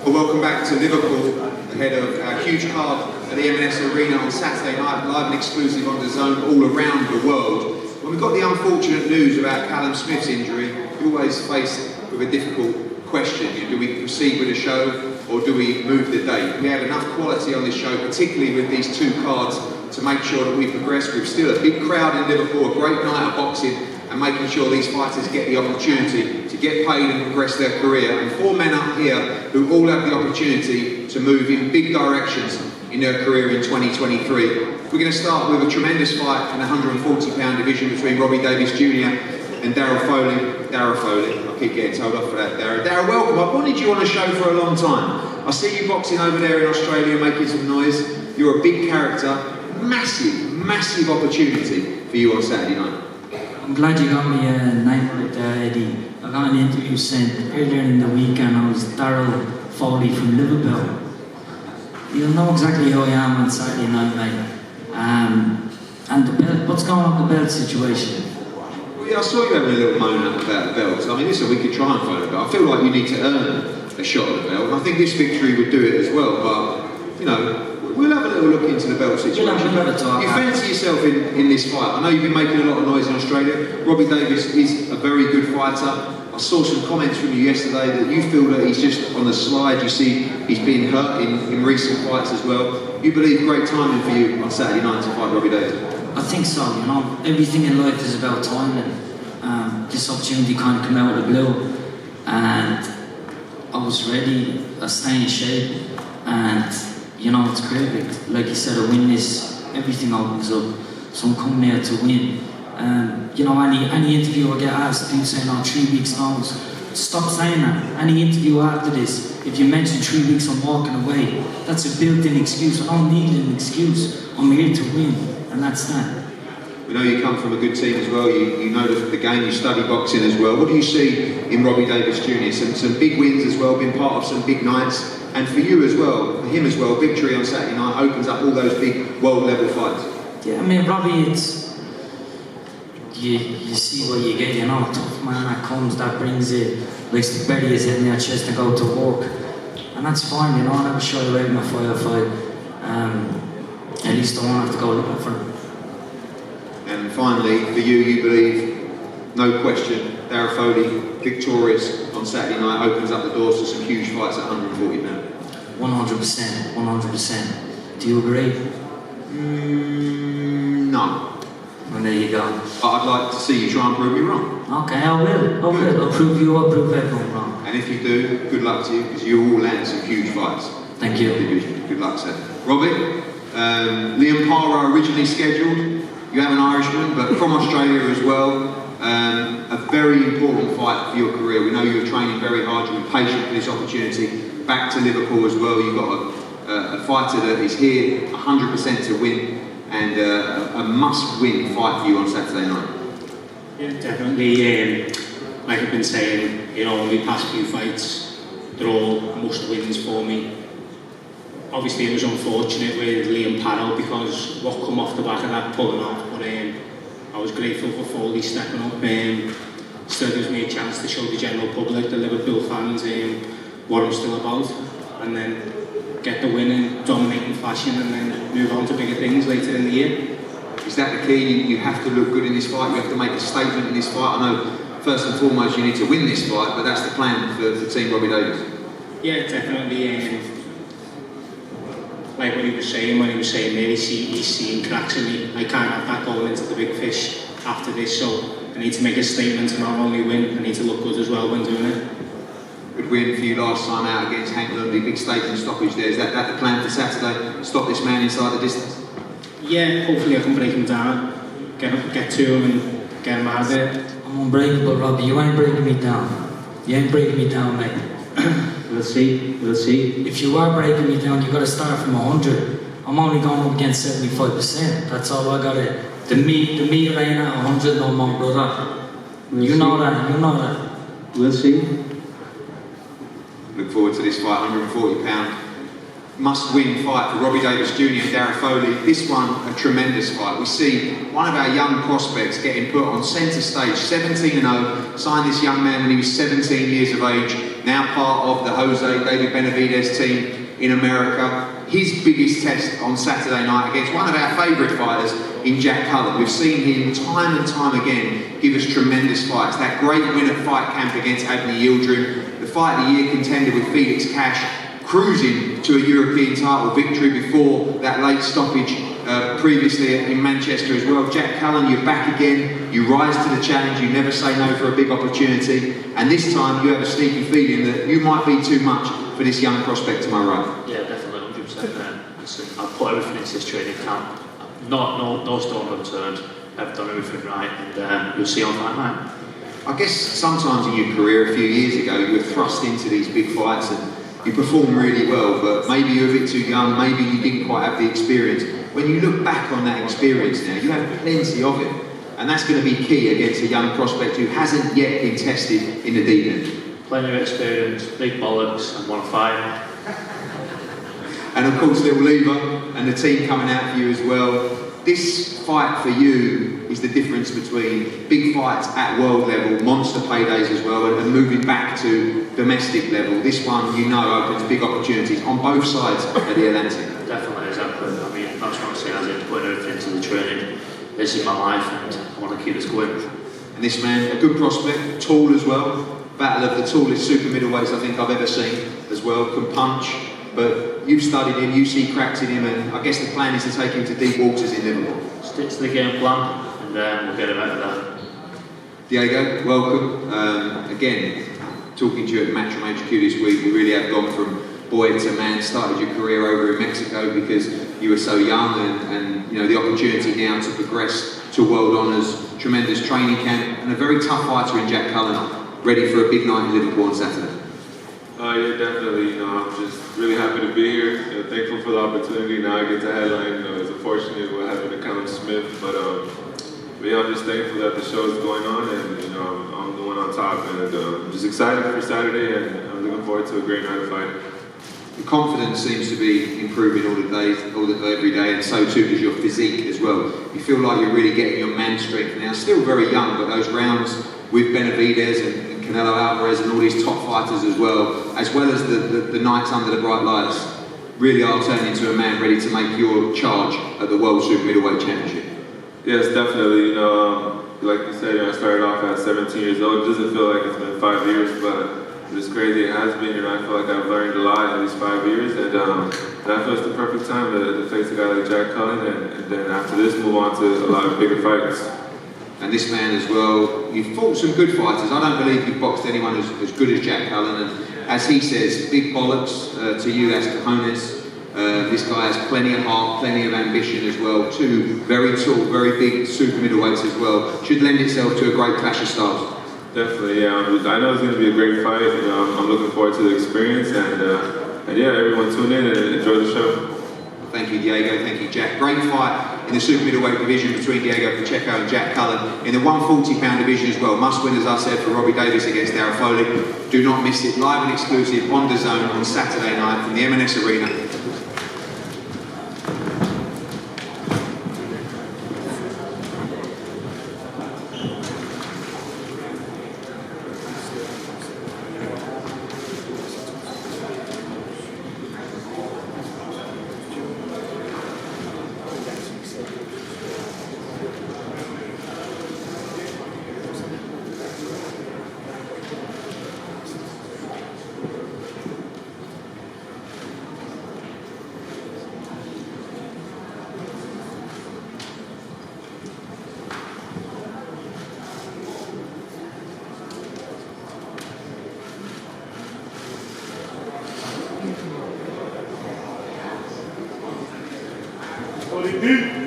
Well, welcome back to Liverpool, ahead of our huge card at the M&S Arena on Saturday night, live and exclusive on DAZN all around the world. When we got the unfortunate news about Callum Smith's injury, we always faced with a difficult question. Do we proceed with the show or do we move the date? We had enough quality on this show, particularly with these two cards, to make sure that we progress with still a big crowd in Liverpool, a great night of boxing, and making sure these fighters get the opportunity to get paid and progress their career. And four men up here who all have the opportunity to move in big directions in their career in 2023. We're going to start with a tremendous fight in the 140-pound division between Robbie Davies Jr. and Darragh Foley. Darragh Foley, I keep getting told off for that, Darragh. Darragh, welcome. I've wanted you on the show for a long time. I see you boxing over there in Australia making some noise. You're a big character. Massive, massive opportunity for you on Saturday night. I'm glad you got me a name right there, Eddie. I got an interview sent earlier in the weekend. I was Darragh Foley from Liverpool. You'll know exactly who I am on Saturday night, mate. And the belt, what's going on with the belt situation? Well, yeah, I saw you having a little moan about the belt. I mean, listen, we could try and find a belt. I feel like you need to earn a shot at the belt, and I think this victory would do it as well. But, you know, we'll have a little look into the belt situation. You fancy yourself in this fight. I know you've been making a lot of noise in Australia. Robbie Davies is a very good fighter. I saw some comments from you yesterday that you feel that he's just on the slide. You see he's been hurt in recent fights as well. You believe great timing for you on Saturday night to fight Robbie Davies? I think so, you know. Everything in life is about timing. This opportunity kind of came out of the blue. And I was ready, I stay in shape. And you know, it's great. Like you said, I win this, everything opens up. So I'm coming here to win. You know, any interview I get asked, people saying, oh, 3 weeks notice. Stop saying that. Any interview after this, if you mention 3 weeks, I'm walking away. That's a built-in excuse. I don't need an excuse. I'm here to win, and that's that. We know you come from a good team as well. You know the game, you study boxing as well. What do you see in Robbie Davies Jr.? Some big wins as well, been part of some big nights. And for you as well, for him as well, victory on Saturday night opens up all those big world-level fights. Yeah, I mean, Robbie, it's... You see what you get, you know, tough man that comes, that brings it, likes to bury his head in their chest and go to work. And that's fine, you know, I never shy away from a firefight. At least I won't have to go looking for him. And finally, for you, you believe, no question, Darragh Foley, victorious on Saturday night, opens up the doors to some huge fights at 140 now. 100%, 100%. Do you agree? No. Well, there you go. But I'd like to see you try and prove me wrong. Okay, I will. I'll prove you, I'll prove everyone wrong. And if you do, good luck to you, because you will land some huge fights. Thank you. Good luck, sir. Robbie, Liam Parra originally scheduled. You have an Irishman, but from Australia as well. A very important fight for your career. We know you were training very hard, you've been patient for this opportunity. Back to Liverpool as well. You've got a fighter that is here 100% to win, and a must-win fight for you on Saturday night. Yeah, definitely. Like I've been saying, you know, my past few fights, they're all must-wins for me. Obviously, it was unfortunate with Liam Parra because what come off the back of that pulling off, but I was grateful for Foley stepping up. Still gives me a chance to show the general public, the Liverpool fans, what I'm still about, and then get the win in dominating fashion, and then move on to bigger things later in the year. Is that the key? You have to look good in this fight. You have to make a statement in this fight. I know first and foremost you need to win this fight, but that's the plan for Team Robbie Davies. Yeah, definitely. Like what he was saying there, he's seeing cracks in me. I can't have that going into the big fish after this, so I need to make a statement to not only win, I need to look good as well when doing it. Good win for you last time out against Hank Lundy, big statement stoppage there. Is that the plan for Saturday? Stop this man inside the distance? Yeah, hopefully I can break him down, get to him and get him out of there. I'm unbreakable, Robbie. You ain't breaking me down. You ain't breaking me down, mate. We'll see. If you are breaking me down, you've got to start from 100. I'm only going up against 75%. That's all I got to... The meat ain't at 100 no more, brother. You know that. We'll see. Look forward to this fight, 140-pound must-win fight for Robbie Davies Jr. and Darragh Foley. This one, a tremendous fight. We see one of our young prospects getting put on centre stage, 17-0, signed this young man when he was 17 years of age. now part of the Jose David Benavidez team in America. His biggest test on Saturday night against one of our favourite fighters in Jack Cullen. We've seen him time and time again give us tremendous fights. That great win at Fight Camp against Abney Yildirim, the Fight of the Year contender with Felix Cash, cruising to a European title victory before that late stoppage previously in Manchester as well. Jack Cullen, you're back again, you rise to the challenge, you never say no for a big opportunity, and this time you have a sneaky feeling that you might be too much for this young prospect to my right. Yeah, definitely, 100%. Listen, I've put everything into this training camp. No stone unturned. I've done everything right, and you'll see on fight night. I guess sometimes in your career, a few years ago, you were thrust into these big fights and you performed really well, but maybe you were a bit too young, maybe you didn't quite have the experience. When you look back on that experience now, you have plenty of it, and that's going to be key against a young prospect who hasn't yet been tested in the deep end. Plenty of experience, big bollocks, and want to fight. And of course, Little Lever and the team coming out for you as well. This fight for you is the difference between big fights at world level, monster paydays as well, and moving back to domestic level. This one, you know, opens big opportunities on both sides of the Atlantic. Definitely, exactly. I mean, that's what I'm saying, as in putting everything into the training. This is my life, and I want to keep this going. And this man, a good prospect, tall as well. Battle of the tallest super middleweights I think I've ever seen as well. Can punch, but you've studied him, you see cracks in him, and I guess the plan is to take him to deep waters in Liverpool. Stick to the game plan, and we'll get him out of there. Diego, welcome. Again, talking to you at Matchroom HQ this week, we really have gone from boy to man. Started your career over in Mexico because you were so young, and you know the opportunity now to progress to world honours, tremendous training camp, and a very tough fighter in Jack Cullen, ready for a big night in Liverpool on Saturday. Yeah, definitely. I'm just really happy to be here. Thankful for the opportunity. Now I get to headline. It's unfortunate what happened to Callum Smith, but yeah, I'm just thankful that the show is going on, and I'm the one on top, and I'm just excited for Saturday, and I'm looking forward to a great night of fighting. Your confidence seems to be improving every day, and so too does your physique as well. You feel like you're really getting your man strength now. Still very young, but those rounds with Benavidez and Canelo Alvarez and all these top fighters as well as the nights under the bright lights, really are turning into a man ready to make your charge at the World Super Middleweight Championship. Yes, definitely. Like you said, I started off at 17 years old. It doesn't feel like it's been 5 years, but it's crazy it has been, and I feel like I've learned a lot in these 5 years, and I feel it's the perfect time to face a guy like Jack Cullen, and then after this move on to a lot of bigger fights. And this man as well, you've fought some good fighters. I don't believe you've boxed anyone as good as Jack Cullen, and as he says, big bollocks to you, that's cojones. This guy has plenty of heart, plenty of ambition as well. Two very tall, very big super middleweights as well. Should lend itself to a great clash of styles. Definitely, yeah. I know it's going to be a great fight. I'm looking forward to the experience, and yeah, everyone tune in and enjoy the show. Thank you, Diego. Thank you, Jack. Great fight in the super middleweight division between Diego Pacheco and Jack Cullen. In the 140-pound division as well. Must win, as I said, for Robbie Davies against Darragh Foley. Do not miss it. Live and exclusive on DAZN on Saturday night from the M&S Arena. What do you do?